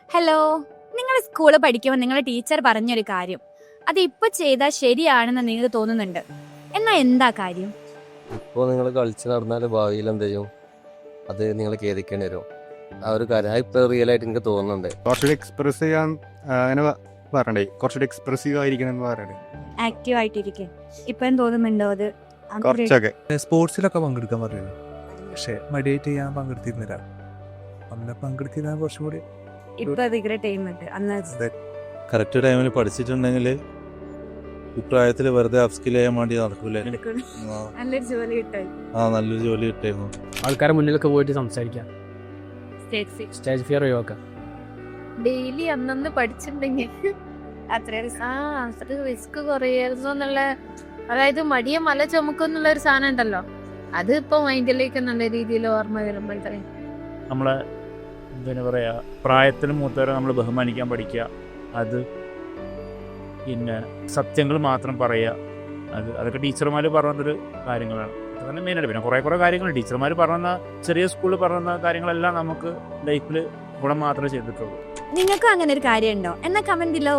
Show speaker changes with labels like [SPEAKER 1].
[SPEAKER 1] Hello, നിങ്ങൾ സ്കൂളിൽ പഠിക്കുമ്പോൾ നിങ്ങളുടെ ടീച്ചർ പറഞ്ഞൊരു കാര്യം അത് ഇപ്പൊ ചെയ്താൽ ശരിയാണെന്ന് നിങ്ങൾക്ക് തോന്നുന്നുണ്ട്. എന്നാ എന്താ കാര്യം?
[SPEAKER 2] ഇപ്പോൾ നിങ്ങൾ കളിച്ച് നടന്നാൽ ഭാവിയിൽ എന്ത് ചെയ്യും, അത് നിങ്ങൾ ഖേദിക്കേണ്ടി വരും. ആ ഒരു കാര്യം ഇപ്പോൾ റിയൽ ആയിട്ട് എനിക്ക് തോന്നുന്നുണ്ട്.
[SPEAKER 3] കുറച്ചുകൂടി എക്സ്പ്രസ് ചെയ്യാൻ അങ്ങനെ പറയണ്ടേ, കുറച്ചുകൂടി എക്സ്പ്രസീവ് ആയിരിക്കണം എന്ന് പറയണ്ടേ.
[SPEAKER 1] ആക്റ്റീവ് ആയിട്ടിരിക്കെ ഇപ്പം തോന്നുന്നുണ്ടോ അത്?
[SPEAKER 3] കുറച്ചൊക്കെ
[SPEAKER 4] സ്പോർട്സിലൊക്കെ പങ്കെടുക്കാൻ പറയുന്നു, പക്ഷെ മടിയായിട്ട് ഞാൻ പങ്കെടുത്തിരുന്നില്ല. അന്ന് പങ്കെടുത്തിരുന്ന കുറച്ചും കൂടി
[SPEAKER 1] ഇപ്പൊ റിഗ്രറ്റ് ചെയ്യുന്നുണ്ട് അന്ന്.
[SPEAKER 5] കറക്റ്റ് ടൈമിൽ പഠിച്ചിട്ടുണ്ടെങ്കിൽ ഇപ്രായത്തിൽ വെറുതെ അപ്സ്കിൽ ചെയ്യാൻ വേണ്ടി നടക്കൂലേ.
[SPEAKER 1] നല്ലൊരു ജോലി കിട്ടും.
[SPEAKER 5] നല്ലൊരു ജോലി കിട്ടിയിരുന്നു.
[SPEAKER 6] ആൾക്കാരെ മുന്നിലൊക്കെ പോയിട്ട് സംസാരിക്കാം, സ്റ്റേജ് ഫിയർ ഒഴിവാക്കാം.
[SPEAKER 7] ഡെയിലി അന്നന്ന് പഠിച്ചിട്ടുണ്ടെങ്കിൽ അത്ര റിസ്ക് കുറയായിരുന്നു എന്നുള്ള, അതായത് മടിയെ മല ചുമക്കുന്നുള്ള ഒരു സാധനം ഉണ്ടല്ലോ, അത് ഇപ്പൊ മൈൻഡിലേക്ക് നല്ല രീതിയിൽ ഓർമ്മ വരുമ്പോഴത്തേ
[SPEAKER 8] നമ്മളെ എന്താ പറയുക, പ്രായത്തിന് മൂത്തവരെ നമ്മൾ ബഹുമാനിക്കാൻ പഠിക്കുക. അത് പിന്നെ സത്യങ്ങൾ മാത്രം പറയുക. അതൊക്കെ ടീച്ചർമാർ പറയുന്നൊരു കാര്യങ്ങളാണ്. അതാണ് മെയിനായിട്ട്. പിന്നെ കുറേ കാര്യങ്ങൾ ടീച്ചർമാർ പറയുന്ന, ചെറിയ സ്കൂളിൽ പറയുന്ന കാര്യങ്ങളെല്ലാം നമുക്ക് ലൈഫിൽ ഗുണം മാത്രമേ ചെയ്തിട്ടുള്ളൂ.
[SPEAKER 1] നിങ്ങൾക്കും അങ്ങനെ ഒരു കാര്യം ഉണ്ടോ? എന്നാ കമന്റ് ഇല്ലോ.